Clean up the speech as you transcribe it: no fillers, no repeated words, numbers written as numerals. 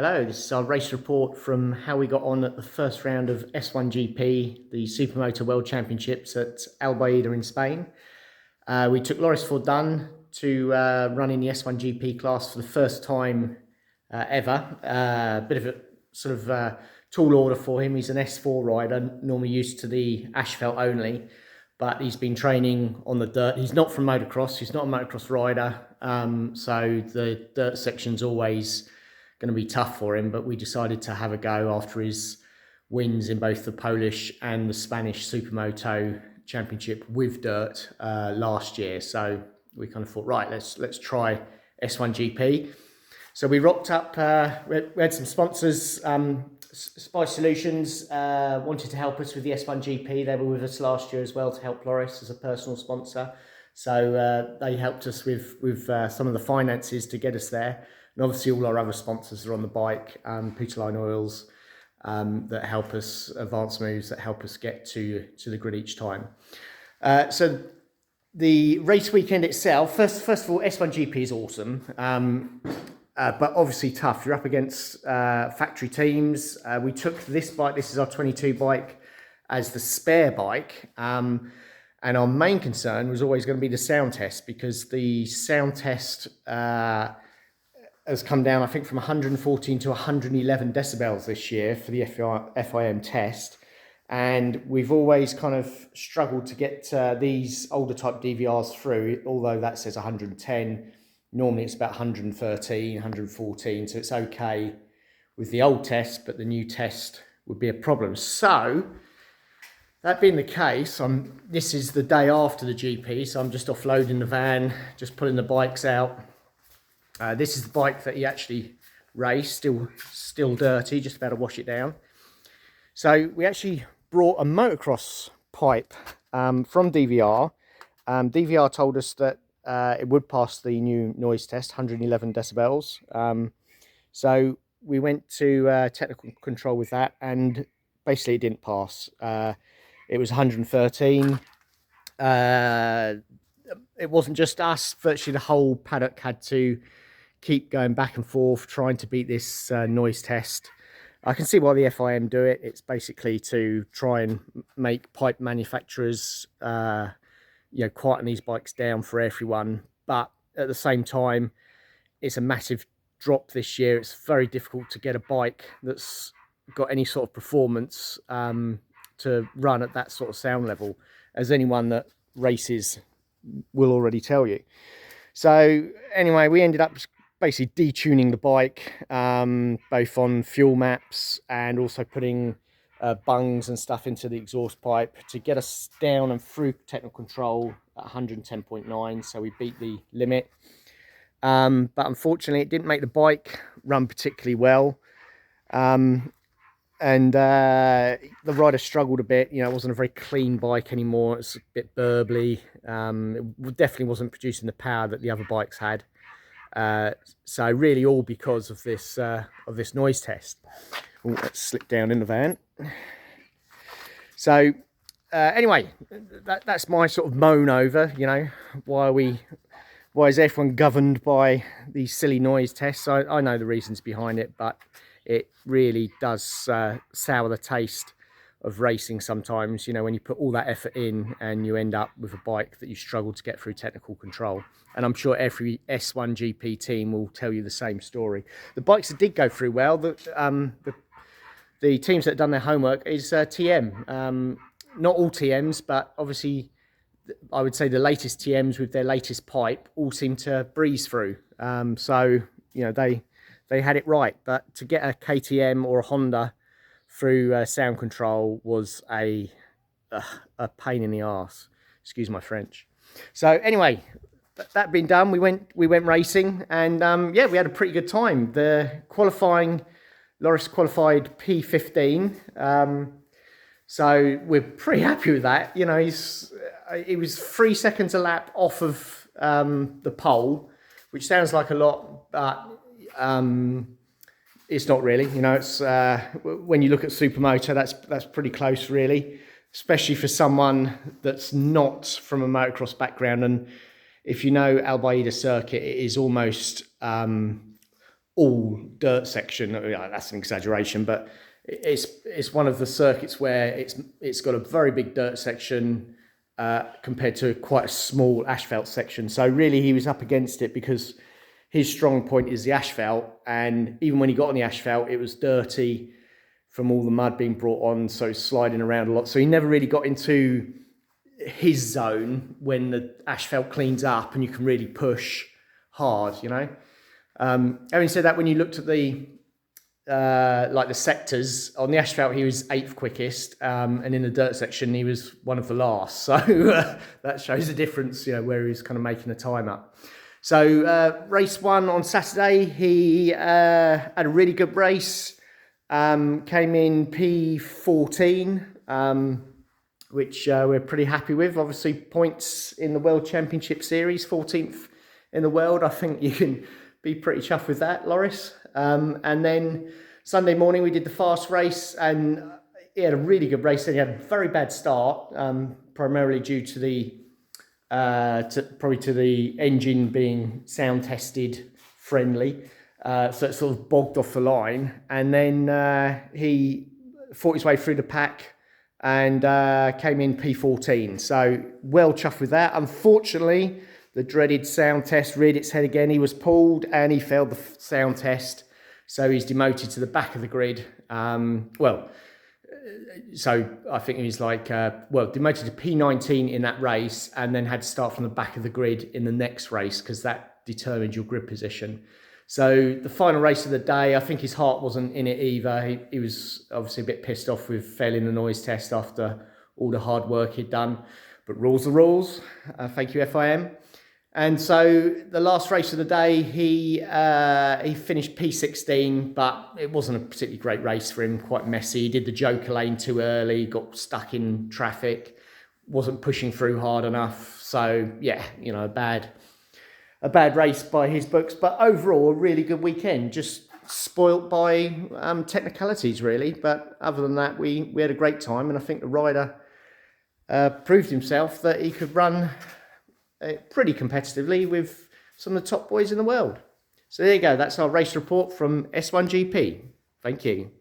Hello, this is our race report from how we got on at the first round of S1GP, the Supermoto World Championships at Albaida in Spain. We took Loris Fordan to run in the S1GP class for the first time ever. A bit of a sort of tall order for him. He's an S4 rider, normally used to the asphalt only, but he's been training on the dirt. He's not from motocross, he's not a motocross rider, so the dirt section's always going to be tough for him, but we decided to have a go after his wins in both the Polish and the Spanish Supermoto Championship with dirt last year. So we kind of thought, right, let's try S1GP. So we rocked up, we had some sponsors, Spice Solutions wanted to help us with the S1GP. They were with us last year as well to help Loris as a personal sponsor. So they helped us with some of the finances to get us there. And obviously all our other sponsors are on the bike, Peterline Oils, that help us, Advanced Moves, that help us get to the grid each time. So the race weekend itself, first of all, S1GP is awesome, but obviously tough. You're up against factory teams. We took this bike, this is our 22 bike, as the spare bike. And our main concern was always going to be the sound test, because the sound test has come down, I think, from 114 to 111 decibels this year for the FIM test. And we've always kind of struggled to get these older type DVRs through, although that says 110. Normally it's about 113, 114, so it's okay with the old test, but the new test would be a problem. So, that being the case, this is the day after the GP, so I'm just offloading the van, just pulling the bikes out. This is the bike that he actually raced, still dirty, just about to wash it down. So we actually brought a motocross pipe from DVR. DVR told us that it would pass the new noise test, 111 decibels. So we went to technical control with that, and basically it didn't pass. It was 113. It wasn't just us, virtually the whole paddock had to keep going back and forth trying to beat this noise test. I can see why the FIM do it. It's basically to try and make pipe manufacturers quieten these bikes down for everyone, but at the same time it's a massive drop this year. It's very difficult to get a bike that's got any sort of performance to run at that sort of sound level, as anyone that races will already tell you. So anyway, we ended up basically detuning the bike, both on fuel maps and also putting bungs and stuff into the exhaust pipe to get us down and through technical control at 110.9, so we beat the limit. But unfortunately it didn't make the bike run particularly well, and the rider struggled a bit. It wasn't a very clean bike anymore. It's a bit burbly. It definitely wasn't producing the power that the other bikes had. So really all because of this noise test. Ooh, let's slip down in the van. So anyway, that's my sort of moan over, why is everyone governed by these silly noise tests? I know the reasons behind it, but it really does sour the taste of racing sometimes, when you put all that effort in and you end up with a bike that you struggle to get through technical control. And I'm sure every S1GP team will tell you the same story. The bikes that did go through well, the teams that have done their homework is TM. Not all TMs, but obviously I would say the latest TMs with their latest pipe all seem to breeze through. So, they had it right. But to get a KTM or a Honda through sound control was a pain in the arse. Excuse my French. So anyway, that being done, we went racing, and yeah, we had a pretty good time. The qualifying, Loris qualified P15, so we're pretty happy with that. He was 3 seconds a lap off of the pole, which sounds like a lot, but it's not really. It's when you look at supermoto, that's pretty close, really, especially for someone that's not from a motocross background. And if you know Albaida circuit, it is almost all dirt section. That's an exaggeration, but it's one of the circuits where it's got a very big dirt section compared to quite a small asphalt section. So really he was up against it because his strong point is the asphalt, and even when he got on the asphalt, it was dirty from all the mud being brought on, so sliding around a lot. So he never really got into his zone when the asphalt cleans up and you can really push hard, you know. Having said that, when you looked at the like the sectors on the asphalt, he was 8th quickest, and in the dirt section he was one of the last. So that shows the difference, you know, where he was kind of making the time up. So race 1 on Saturday, he had a really good race. Came in P14, which we're pretty happy with. Obviously, points in the World Championship Series, 14th in the world. I think you can be pretty chuffed with that, Loris. And then Sunday morning, we did the fast race, and he had a really good race. Then he had a very bad start, primarily due to the probably to the engine being sound tested friendly. So it sort of bogged off the line, and then he fought his way through the pack and came in P14. So well chuffed with that. Unfortunately, the dreaded sound test reared its head again. He was pulled and he failed the sound test. So he's demoted to the back of the grid. So I think he was like, demoted to P19 in that race, and then had to start from the back of the grid in the next race because that determined your grid position. So the final race of the day, I think his heart wasn't in it either. He was obviously a bit pissed off with failing the noise test after all the hard work he'd done. But rules are rules. Thank you, FIM. And so the last race of the day, he finished P16, but it wasn't a particularly great race for him, quite messy. He did the Joker lane too early, got stuck in traffic, wasn't pushing through hard enough. So, yeah, you know, a bad race by his books, but overall a really good weekend. Just spoilt by technicalities, really. But other than that, we had a great time, and I think the rider proved himself that he could run pretty competitively with some of the top boys in the world. So there you go. That's our race report from S1GP. Thank you.